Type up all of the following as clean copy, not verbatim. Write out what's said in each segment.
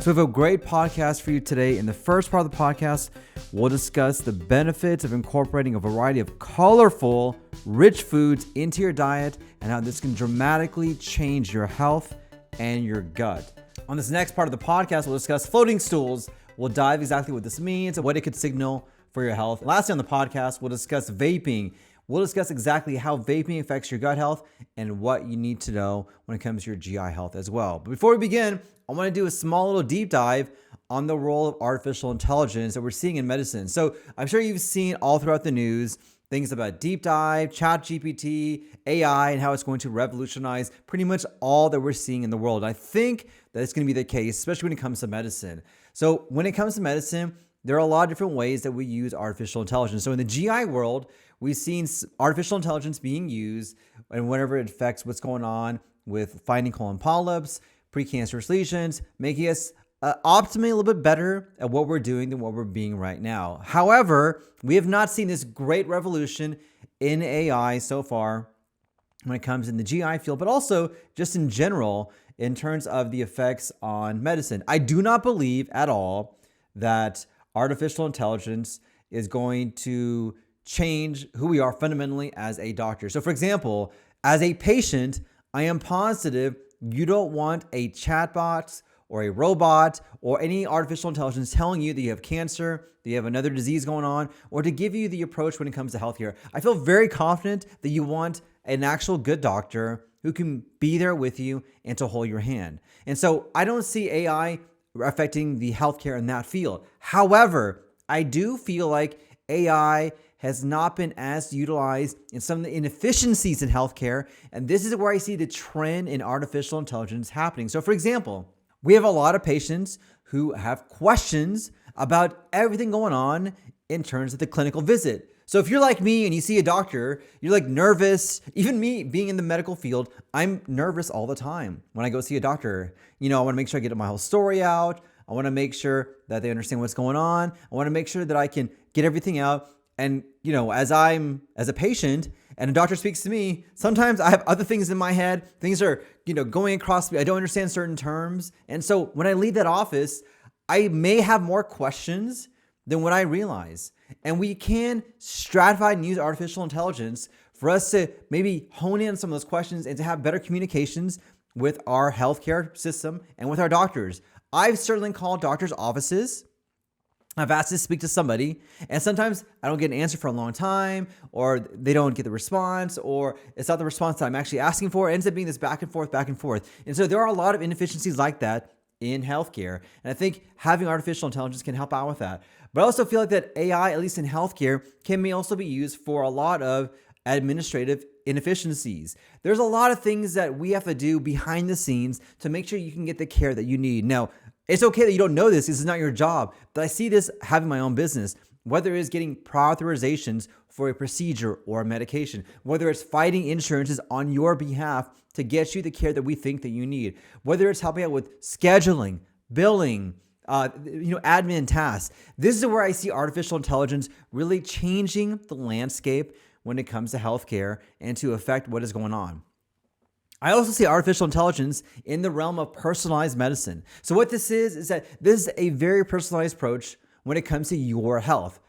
So we have a great podcast for you today. In the first part of the podcast, we'll discuss the benefits of incorporating a variety of colorful, rich foods into your diet and how this can dramatically change your health and your gut. On this next part of the podcast, we'll discuss floating stools. We'll dive exactly what this means and what it could signal for your health. Lastly on the podcast, we'll discuss vaping. We'll discuss exactly how vaping affects your gut health and what you need to know when it comes to your GI health as well. But before we begin, I want to do a small little deep dive on the role of artificial intelligence that we're seeing in medicine. So I'm sure you've seen all throughout the news things about deep dive, ChatGPT, AI, and how it's going to revolutionize pretty much all that we're seeing in the world. And I think that it's going to be the case, especially when it comes to medicine. So when it comes to medicine, there are a lot of different ways that we use artificial intelligence. So in the GI world, we've seen artificial intelligence being used and whenever it affects what's going on with finding colon polyps, precancerous lesions, making us optimally a little bit better at what we're doing than what we're being right now. However, we have not seen this great revolution in AI so far when it comes in the GI field, but also just in general in terms of the effects on medicine. I do not believe at all that artificial intelligence is going to change who we are fundamentally as a doctor. So for example, as a patient, I am positive you don't want a chatbot or a robot or any artificial intelligence telling you that you have cancer, that you have another disease going on, or to give you the approach when it comes to healthcare. I feel very confident that you want an actual good doctor who can be there with you and to hold your hand. And so I don't see AI affecting the healthcare in that field. However, I do feel like AI has not been as utilized in some of the inefficiencies in healthcare. And this is where I see the trend in artificial intelligence happening. So for example, we have a lot of patients who have questions about everything going on in terms of the clinical visit. So if you're like me and you see a doctor, you're like nervous. Even me being in the medical field, I'm nervous all the time when I go see a doctor. I want to make sure I get my whole story out. I want to make sure that they understand what's going on. I want to make sure that I can get everything out. And, as a patient and a doctor speaks to me, sometimes I have other things in my head. Things are, going across me. I don't understand certain terms. And so when I leave that office, I may have more questions than what I realize. And we can stratify and use artificial intelligence for us to maybe hone in on some of those questions and to have better communications with our healthcare system and with our doctors. I've certainly called doctors' offices. I've asked to speak to somebody, and sometimes I don't get an answer for a long time, or they don't get the response, or it's not the response that I'm actually asking for. It ends up being this back and forth. And so there are a lot of inefficiencies like that in healthcare. And I think having artificial intelligence can help out with that. But I also feel like that AI, at least in healthcare, may also be used for a lot of administrative inefficiencies. There's a lot of things that we have to do behind the scenes to make sure you can get the care that you need. Now, it's okay that you don't know this. This is not your job. But I see this having my own business, whether it's getting prior authorizations for a procedure or a medication, whether it's fighting insurances on your behalf to get you the care that we think that you need, whether it's helping out with scheduling, billing, admin tasks. This is where I see artificial intelligence really changing the landscape when it comes to healthcare and to affect what is going on. I also see artificial intelligence in the realm of personalized medicine. So what this is that this is a very personalized approach when it comes to your health.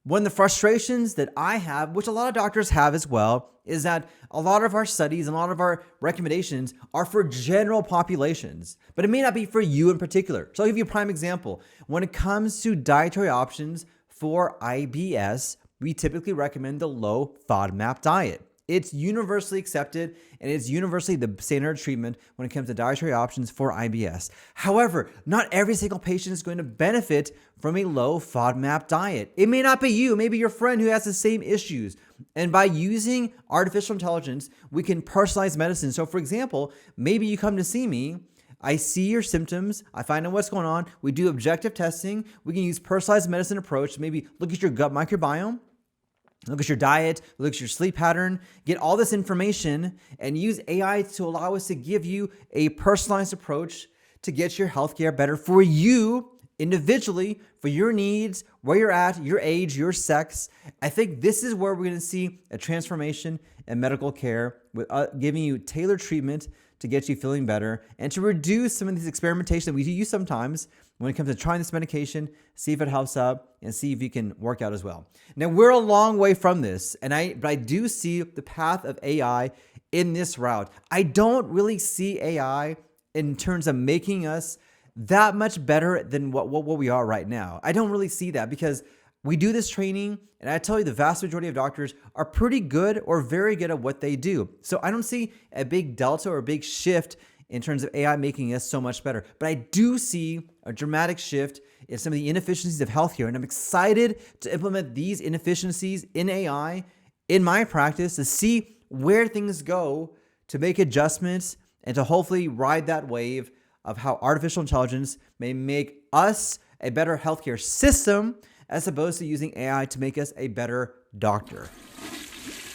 One of the frustrations that I have, which a lot of doctors have as well, is that a lot of our studies and a lot of our recommendations are for general populations, but it may not be for you in particular. So I'll give you a prime example. When it comes to dietary options for IBS, we typically recommend the low FODMAP diet. It's universally accepted and it's universally the standard treatment when it comes to dietary options for IBS. However, not every single patient is going to benefit from a low FODMAP diet. It may not be you, maybe your friend who has the same issues. And by using artificial intelligence, we can personalize medicine. So for example, maybe you come to see me, I see your symptoms, I find out what's going on, we do objective testing, we can use personalized medicine approach to maybe look at your gut microbiome, look at your diet, look at your sleep pattern, get all this information and use AI to allow us to give you a personalized approach to get your healthcare better for you individually for your needs, where you're at, your age, your sex. I think this is where we're going to see a transformation in medical care with giving you tailored treatment to get you feeling better and to reduce some of these experimentation that we do use sometimes when it comes to trying this medication, see if it helps out and see if you can work out as well. Now, we're a long way from this, but I do see the path of AI in this route. I don't really see AI in terms of making us that much better than what we are right now. I don't really see that because we do this training, and I tell you, the vast majority of doctors are pretty good or very good at what they do. So I don't see a big delta or a big shift in terms of AI making us so much better. But I do see a dramatic shift in some of the inefficiencies of healthcare, and I'm excited to implement these inefficiencies in AI in my practice to see where things go, to make adjustments, and to hopefully ride that wave of how artificial intelligence may make us a better healthcare system as opposed to using AI to make us a better doctor.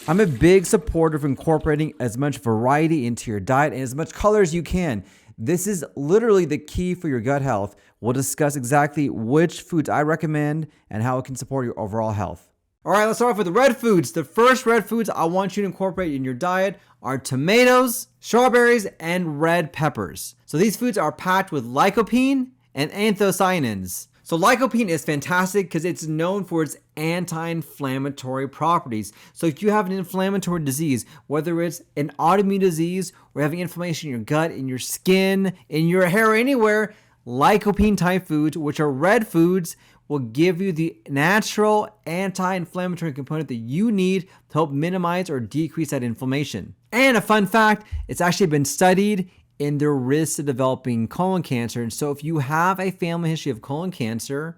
I'm a big supporter of incorporating as much variety into your diet and as much color as you can. This is literally the key for your gut health. We'll discuss exactly which foods I recommend and how it can support your overall health. All right, let's start off with the red foods. The first red foods I want you to incorporate in your diet are tomatoes, strawberries, and red peppers. So these foods are packed with lycopene and anthocyanins. So lycopene is fantastic because it's known for its anti-inflammatory properties. So if you have an inflammatory disease, whether it's an autoimmune disease or having inflammation in your gut, in your skin, in your hair, anywhere, lycopene type foods, which are red foods, will give you the natural anti-inflammatory component that you need to help minimize or decrease that inflammation. And a fun fact, it's actually been studied in their risk of developing colon cancer. And so if you have a family history of colon cancer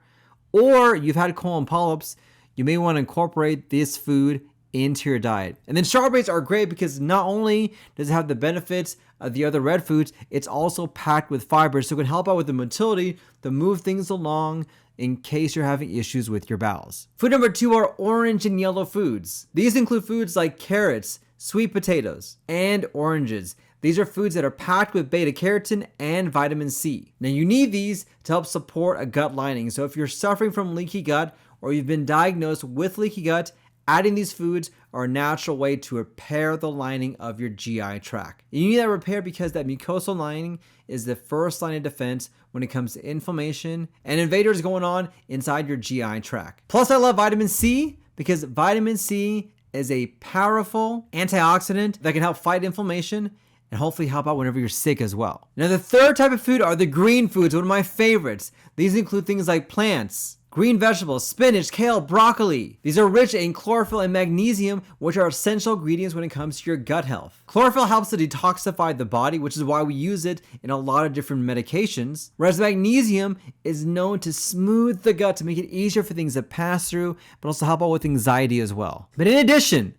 or you've had colon polyps, you may want to incorporate this food into your diet. And then strawberries are great because not only does it have the benefits of the other red foods, it's also packed with fiber, so it can help out with the motility to move things along in case you're having issues with your bowels. Food number 2 are orange and yellow foods. These include foods like carrots, sweet potatoes, and oranges. These are foods that are packed with beta carotene and vitamin C. Now you need these to help support a gut lining. So if you're suffering from leaky gut or you've been diagnosed with leaky gut, adding these foods are a natural way to repair the lining of your GI tract. You need that repair because that mucosal lining is the first line of defense when it comes to inflammation and invaders going on inside your GI tract. Plus, I love vitamin C because vitamin C is a powerful antioxidant that can help fight inflammation and hopefully help out whenever you're sick as well. Now, the third type of food are the green foods, one of my favorites. These include things like plants, green vegetables, spinach, kale, broccoli. These are rich in chlorophyll and magnesium, which are essential ingredients when it comes to your gut health. Chlorophyll helps to detoxify the body, which is why we use it in a lot of different medications, whereas magnesium is known to smooth the gut to make it easier for things to pass through, but also help out with anxiety as well. But in addition,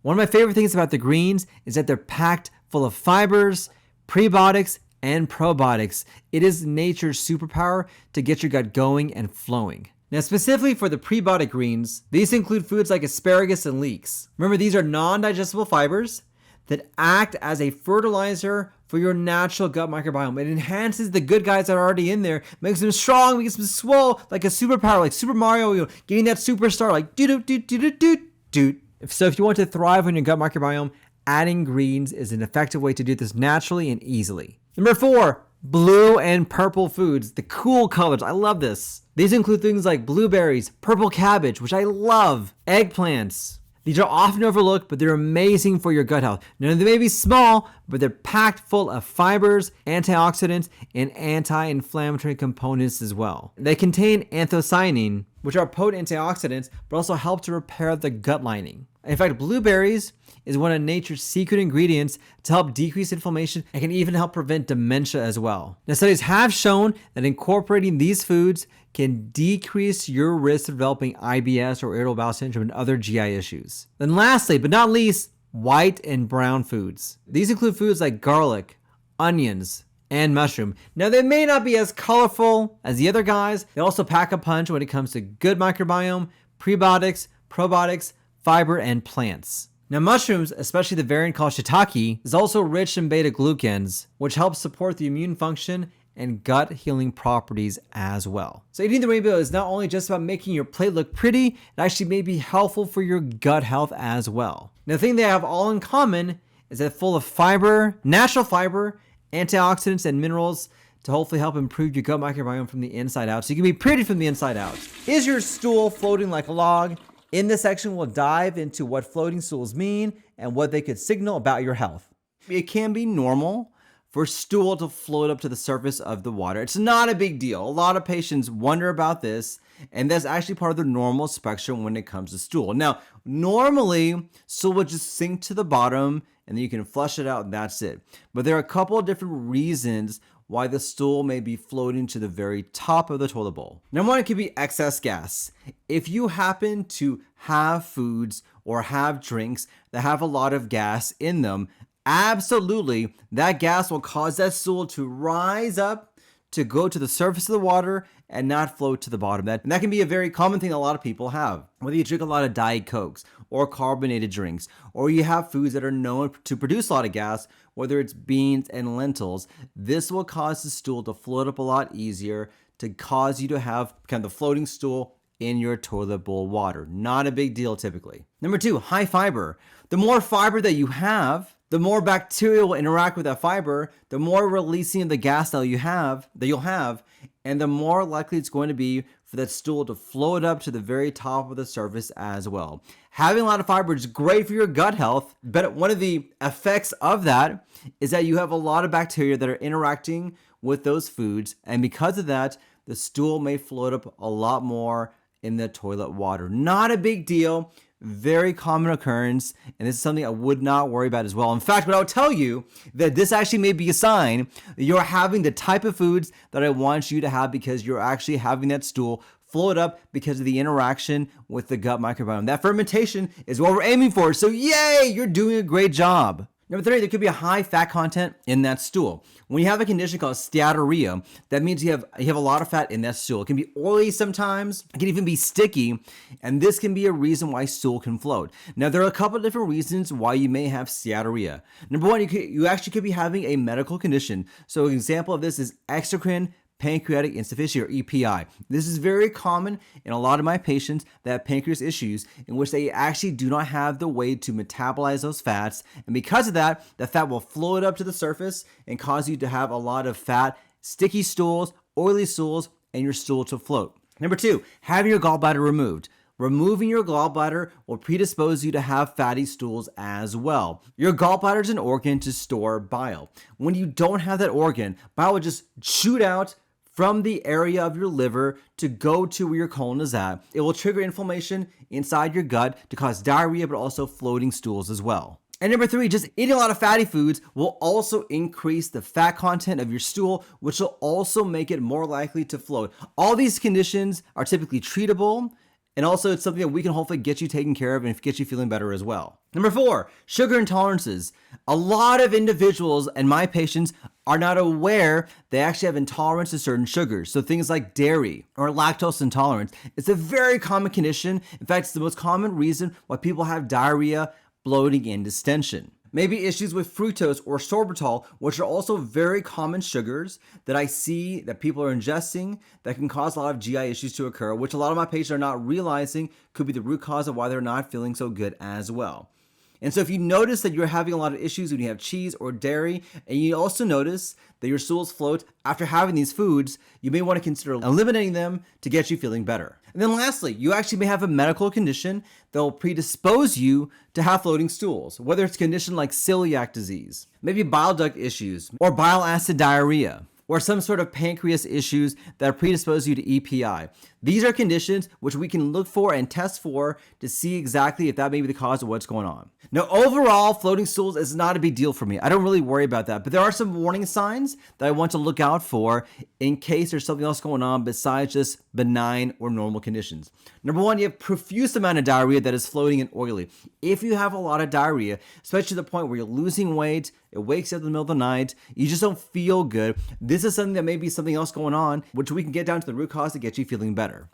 one of my favorite things about the greens is that they're packed full of fibers, prebiotics, and probiotics. It is nature's superpower to get your gut going and flowing. Now, specifically for the prebiotic greens, these include foods like asparagus and leeks. Remember, these are non-digestible fibers that act as a fertilizer for your natural gut microbiome. It enhances the good guys that are already in there, makes them strong, makes them swole, like a superpower, like Super Mario, getting that superstar, like do-do-do-do-do-do-do. So if you want to thrive on your gut microbiome, adding greens is an effective way to do this naturally and easily. Number 4, blue and purple foods, the cool colors. I love this. These include things like blueberries, purple cabbage, which I love, eggplants. These are often overlooked, but they're amazing for your gut health. Now, they may be small, but they're packed full of fibers, antioxidants, and anti-inflammatory components as well. They contain anthocyanin, which are potent antioxidants, but also help to repair the gut lining. In fact, blueberries is one of nature's secret ingredients to help decrease inflammation and can even help prevent dementia as well. Now, studies have shown that incorporating these foods can decrease your risk of developing IBS or irritable bowel syndrome and other GI issues. Then lastly, but not least, white and brown foods. These include foods like garlic, onions, and mushroom. Now, they may not be as colorful as the other guys. They also pack a punch when it comes to good microbiome, prebiotics, probiotics, fiber, and plants. Now, mushrooms, especially the variant called shiitake, is also rich in beta-glucans, which helps support the immune function and gut healing properties as well. So eating the rainbow is not only just about making your plate look pretty, it actually may be helpful for your gut health as well. Now, the thing they have all in common is that full of fiber, natural fiber, antioxidants, and minerals to hopefully help improve your gut microbiome from the inside out, so you can be pretty from the inside out. Is your stool floating like a log? In this section, we'll dive into what floating stools mean and what they could signal about your health. It can be normal for stool to float up to the surface of the water. It's not a big deal. A lot of patients wonder about this, and that's actually part of the normal spectrum when it comes to stool. Now, normally, stool would just sink to the bottom, and then you can flush it out, and that's it. But there are a couple of different reasons why the stool may be floating to the very top of the toilet bowl. Number one, it could be excess gas. If you happen to have foods or have drinks that have a lot of gas in them, absolutely, that gas will cause that stool to rise up, to go to the surface of the water and not float to the bottom. And that can be a very common thing a lot of people have. Whether you drink a lot of Diet Cokes or carbonated drinks, or you have foods that are known to produce a lot of gas, whether it's beans and lentils, this will cause the stool to float up a lot easier, to cause you to have kind of the floating stool in your toilet bowl water. Not a big deal typically. Number two, high fiber. The more fiber that you have, the more bacteria will interact with that fiber, the more releasing of the gas that you'll have, and the more likely it's going to be for that stool to float up to the very top of the surface as well. Having a lot of fiber is great for your gut health, but one of the effects of that is that you have a lot of bacteria that are interacting with those foods, and because of that, the stool may float up a lot more in the toilet water. Not a big deal. Very common occurrence, and this is something I would not worry about as well. In fact, what I'll tell you that this actually may be a sign that you're having the type of foods that I want you to have, because you're actually having that stool float up because of the interaction with the gut microbiome. That fermentation is what we're aiming for. So yay, you're doing a great job. Number three, there could be a high fat content in that stool. When you have a condition called steatorrhea, that means you have a lot of fat in that stool. It can be oily sometimes, it can even be sticky, and this can be a reason why stool can float. Now, there are a couple of different reasons why you may have steatorrhea. Number one, you actually could be having a medical condition. So an example of this is exocrine pancreatic insufficiency, or EPI. This is very common in a lot of my patients that have pancreas issues, in which they actually do not have the way to metabolize those fats, and because of that, the fat will float up to the surface and cause you to have a lot of fat, sticky stools, oily stools, and your stool to float. Number two, having your gallbladder removed. Removing your gallbladder will predispose you to have fatty stools as well. Your gallbladder is an organ to store bile. When you don't have that organ, bile will just shoot out from the area of your liver to go to where your colon is at. It will trigger inflammation inside your gut to cause diarrhea, but also floating stools as well. And number three, just eating a lot of fatty foods will also increase the fat content of your stool, which will also make it more likely to float. All these conditions are typically treatable, and also it's something that we can hopefully get you taken care of and get you feeling better as well. Number four, sugar intolerances. A lot of individuals and my patients are not aware they actually have intolerance to certain sugars. So things like dairy or lactose intolerance. It's a very common condition. In fact, it's the most common reason why people have diarrhea, bloating, and distension. Maybe issues with fructose or sorbitol, which are also very common sugars that I see that people are ingesting that can cause a lot of GI issues to occur, which a lot of my patients are not realizing could be the root cause of why they're not feeling so good as well. And so if you notice that you're having a lot of issues when you have cheese or dairy, and you also notice that your stools float after having these foods, you may want to consider eliminating them to get you feeling better. And then lastly, you actually may have a medical condition that will predispose you to have floating stools, whether it's a condition like celiac disease, maybe bile duct issues, or bile acid diarrhea, or some sort of pancreas issues that predispose you to EPI. These are conditions which we can look for and test for to see exactly if that may be the cause of what's going on. Now, overall, floating stools is not a big deal for me. I don't really worry about that, but there are some warning signs that I want to look out for in case there's something else going on besides just benign or normal conditions. Number one, you have profuse amount of diarrhea that is floating and oily. If you have a lot of diarrhea, especially to the point where you're losing weight, it wakes you up in the middle of the night, you just don't feel good, this is something that may be something else going on, which we can get down to the root cause to get you feeling better.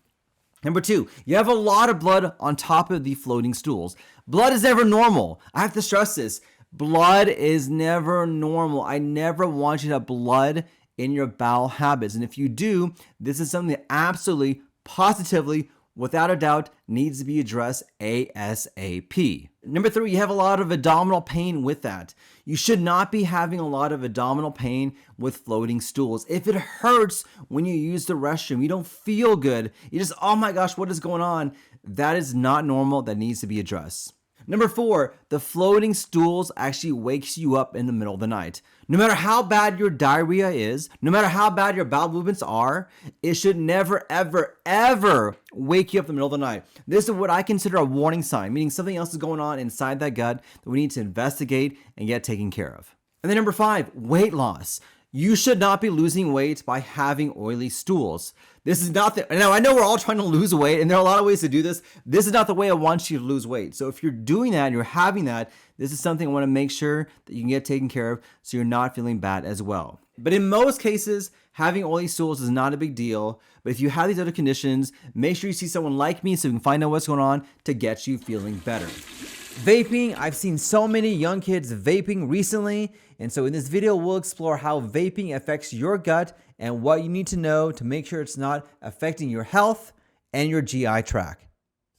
Number two, you have a lot of blood on top of the floating stools. Blood is never normal. I have to stress this. Blood is never normal. I never want you to have blood in your bowel habits. And if you do, this is something that absolutely, positively, without a doubt, needs to be addressed ASAP. Number 3, you have a lot of abdominal pain with that. You should not be having a lot of abdominal pain with floating stools. If it hurts when you use the restroom, you don't feel good, you just, oh my gosh, what is going on? That is not normal. That needs to be addressed. Number 4, the floating stools actually wakes you up in the middle of the night. No matter how bad your diarrhea is, no matter how bad your bowel movements are, it should never, ever, ever wake you up in the middle of the night. This is what I consider a warning sign, meaning something else is going on inside that gut that we need to investigate and get taken care of. And then number 5, weight loss. You should not be losing weight by having oily stools. This is not the, now I know we're all trying to lose weight and there are a lot of ways to do this. This is not the way I want you to lose weight. So if you're doing that and you're having that, this is something I want to make sure that you can get taken care of so you're not feeling bad as well. But in most cases, having oily stools is not a big deal. But if you have these other conditions, make sure you see someone like me so we can find out what's going on to get you feeling better. Vaping, I've seen so many young kids vaping recently, and so in this video we'll explore how vaping affects your gut and what you need to know to make sure it's not affecting your health and your GI tract.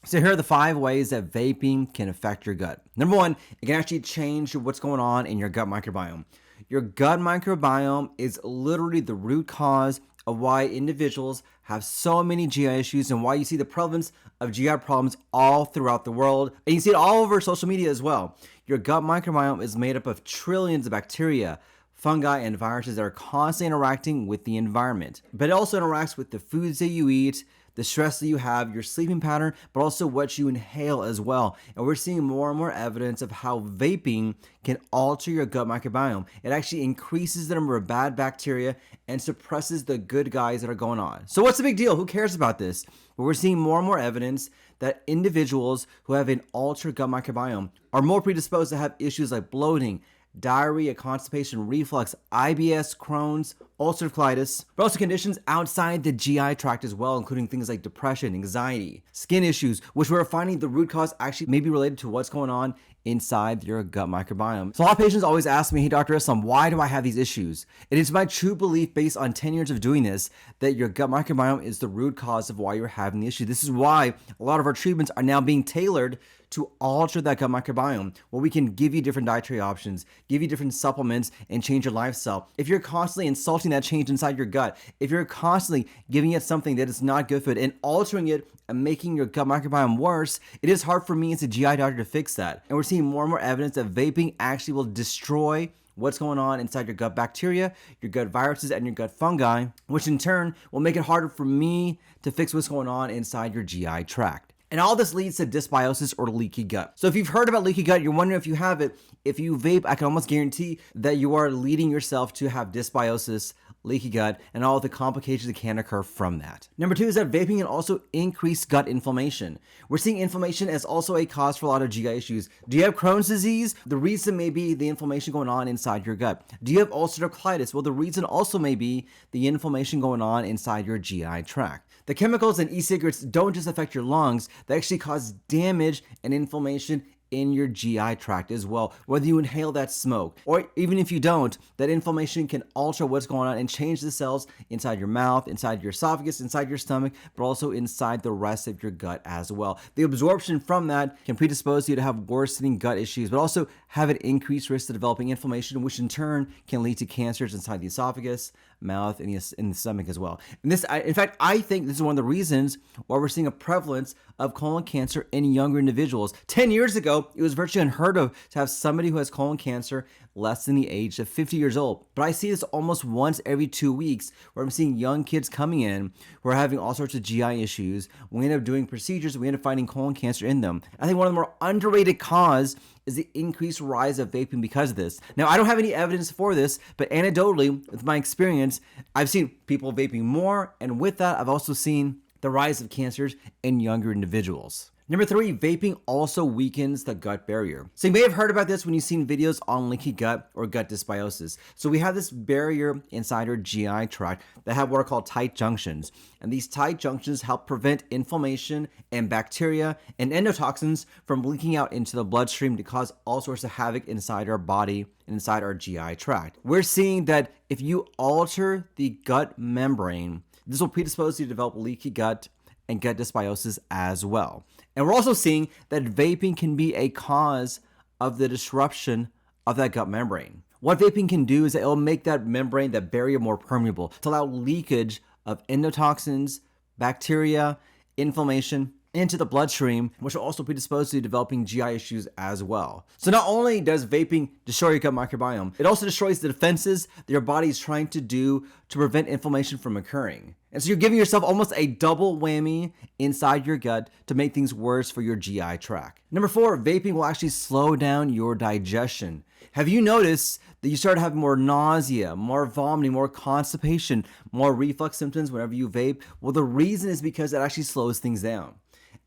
So here are the 5 ways that vaping can affect your gut. Number 1, it can actually change what's going on in your gut microbiome. Your gut microbiome is literally the root cause of why individuals have so many GI issues and why you see the prevalence of GI problems all throughout the world. And you see it all over social media as well. Your gut microbiome is made up of trillions of bacteria, fungi, and viruses that are constantly interacting with the environment. But it also interacts with the foods that you eat, the stress that you have, your sleeping pattern, but also what you inhale as well. And we're seeing more and more evidence of how vaping can alter your gut microbiome. It actually increases the number of bad bacteria and suppresses the good guys that are going on. So what's the big deal? Who cares about this? But we're seeing more and more evidence that individuals who have an altered gut microbiome are more predisposed to have issues like bloating, diarrhea, constipation, reflux, IBS, Crohn's, ulcerative colitis, but also conditions outside the GI tract as well, including things like depression, anxiety, skin issues, which we're finding the root cause actually may be related to what's going on inside your gut microbiome. So a lot of patients always ask me, hey, Dr. Islam, why do I have these issues? It is my true belief based on 10 years of doing this that your gut microbiome is the root cause of why you're having the issue. This is why a lot of our treatments are now being tailored to alter that gut microbiome, where we can give you different dietary options, give you different supplements, and change your lifestyle. If you're constantly insulting that change inside your gut, if you're constantly giving it something that is not good for it and altering it and making your gut microbiome worse, it is hard for me as a GI doctor to fix that. And we're seeing more and more evidence that vaping actually will destroy what's going on inside your gut bacteria, your gut viruses, and your gut fungi, which in turn will make it harder for me to fix what's going on inside your GI tract. And all this leads to dysbiosis or leaky gut. So if you've heard about leaky gut, you're wondering if you have it. If you vape, I can almost guarantee that you are leading yourself to have dysbiosis, leaky gut, and all the complications that can occur from that. Number 2 is that vaping can also increase gut inflammation. We're seeing inflammation as also a cause for a lot of GI issues. Do you have Crohn's disease? The reason may be the inflammation going on inside your gut. Do you have ulcerative colitis? Well, the reason also may be the inflammation going on inside your GI tract. The chemicals in e-cigarettes don't just affect your lungs, they actually cause damage and inflammation in your GI tract as well, whether you inhale that smoke or even if you don't, that inflammation can alter what's going on and change the cells inside your mouth, inside your esophagus, inside your stomach, but also inside the rest of your gut as well. The absorption from that can predispose you to have worsening gut issues, but also have an increased risk of developing inflammation, which in turn can lead to cancers inside the esophagus, mouth, and in the stomach as well. And this, in fact, I think this is one of the reasons why we're seeing a prevalence of colon cancer in younger individuals. 10 years ago, it was virtually unheard of to have somebody who has colon cancer less than the age of 50 years old. But I see this almost once every 2 weeks where I'm seeing young kids coming in who are having all sorts of GI issues. We end up doing procedures, we end up finding colon cancer in them. I think one of the more underrated cause is the increased rise of vaping because of this. Now, I don't have any evidence for this, but anecdotally, with my experience, I've seen people vaping more, and with that, I've also seen the rise of cancers in younger individuals. Number 3, vaping also weakens the gut barrier. So you may have heard about this when you've seen videos on leaky gut or gut dysbiosis. So we have this barrier inside our GI tract that have what are called tight junctions. And these tight junctions help prevent inflammation and bacteria and endotoxins from leaking out into the bloodstream to cause all sorts of havoc inside our body and inside our GI tract. We're seeing that if you alter the gut membrane, this will predispose you to develop leaky gut and gut dysbiosis as well. And we're also seeing that vaping can be a cause of the disruption of that gut membrane. What vaping can do is that it'll make that membrane, that barrier, more permeable to allow leakage of endotoxins, bacteria, inflammation into the bloodstream, which will also predispose to developing GI issues as well. So not only does vaping destroy your gut microbiome, it also destroys the defenses that your body is trying to do to prevent inflammation from occurring. And so you're giving yourself almost a double whammy inside your gut to make things worse for your GI tract. Number 4, vaping will actually slow down your digestion. Have you noticed that you start having more nausea, more vomiting, more constipation, more reflux symptoms whenever you vape? Well, the reason is because it actually slows things down.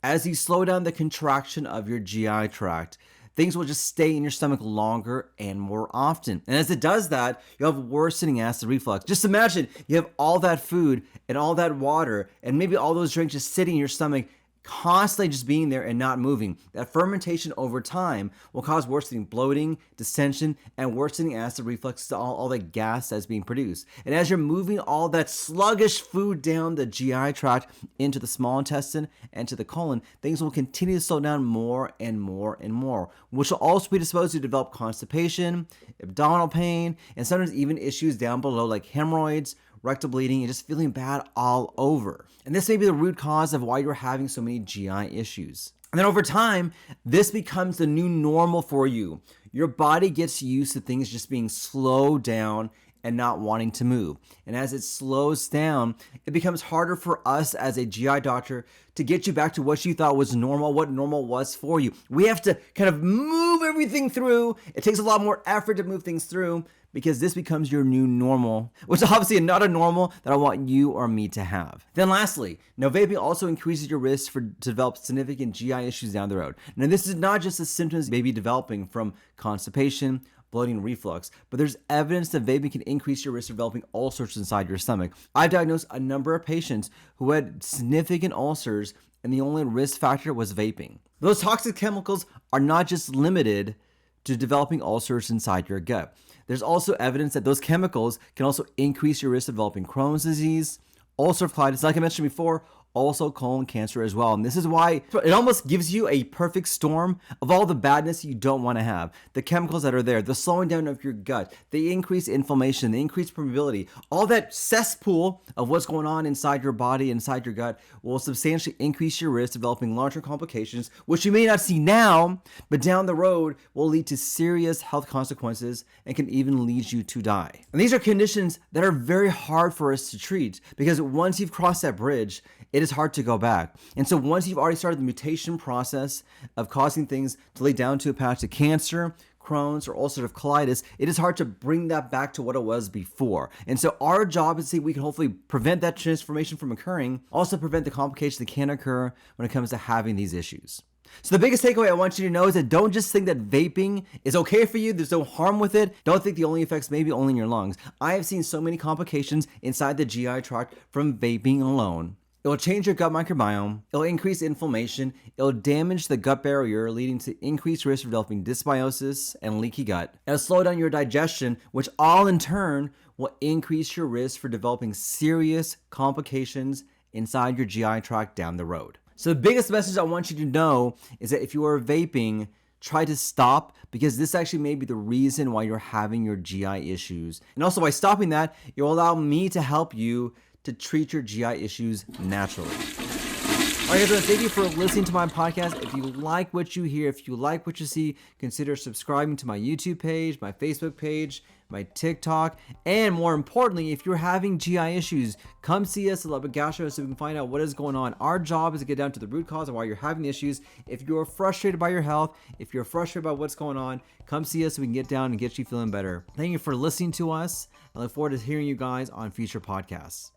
As you slow down the contraction of your GI tract, things will just stay in your stomach longer and more often. And as it does that, you'll have worsening acid reflux. Just imagine you have all that food and all that water and maybe all those drinks just sitting in your stomach, constantly just being there and not moving. That fermentation over time will cause worsening bloating, distension, and worsening acid reflux to all the gas that's being produced. And as you're moving all that sluggish food down the GI tract into the small intestine and to the colon, things will continue to slow down more and more and more, which will also predispose you to develop constipation, abdominal pain, and sometimes even issues down below like hemorrhoids, rectal bleeding, and just feeling bad all over. And this may be the root cause of why you're having so many GI issues. And then over time, this becomes the new normal for you. Your body gets used to things just being slowed down and not wanting to move. And as it slows down, it becomes harder for us as a GI doctor to get you back to what you thought was normal, what normal was for you. We have to kind of move everything through. It takes a lot more effort to move things through because this becomes your new normal, which is obviously not a normal that I want you or me to have. Then lastly, now vaping also increases your risk to develop significant GI issues down the road. Now this is not just the symptoms you may be developing from constipation, bloating, reflux, but there's evidence that vaping can increase your risk of developing ulcers inside your stomach. I've diagnosed a number of patients who had significant ulcers and the only risk factor was vaping. Those toxic chemicals are not just limited to developing ulcers inside your gut. There's also evidence that those chemicals can also increase your risk of developing Crohn's disease, ulcerative colitis, like I mentioned before, also colon cancer as well. And this is why it almost gives you a perfect storm of all the badness you don't want to have. The chemicals that are there, the slowing down of your gut, the increased inflammation, the increased permeability, all that cesspool of what's going on inside your body, inside your gut, will substantially increase your risk of developing long-term complications, which you may not see now, but down the road will lead to serious health consequences and can even lead you to die. And these are conditions that are very hard for us to treat because once you've crossed that bridge, it is hard to go back. And so once you've already started the mutation process of causing things to lead down to a path to cancer, Crohn's, or ulcerative colitis, it is hard to bring that back to what it was before. And so our job is to see if we can hopefully prevent that transformation from occurring, also prevent the complications that can occur when it comes to having these issues. So the biggest takeaway I want you to know is that don't just think that vaping is okay for you. There's no harm with it. Don't think the only effects may be only in your lungs. I have seen so many complications inside the GI tract from vaping alone. It will change your gut microbiome, it'll increase inflammation, it'll damage the gut barrier, leading to increased risk of developing dysbiosis and leaky gut. It'll slow down your digestion, which all in turn will increase your risk for developing serious complications inside your GI tract down the road. So the biggest message I want you to know is that if you are vaping, try to stop, because this actually may be the reason why you're having your GI issues. And also by stopping that, it will allow me to help you to treat your GI issues naturally. All right, guys, thank you for listening to my podcast. If you like what you hear, if you like what you see, consider subscribing to my YouTube page, my Facebook page, my TikTok, and more importantly, if you're having GI issues, come see us at Lubbock Gastro so we can find out what is going on. Our job is to get down to the root cause of why you're having the issues. If you're frustrated by your health, if you're frustrated by what's going on, come see us so we can get down and get you feeling better. Thank you for listening to us. I look forward to hearing you guys on future podcasts.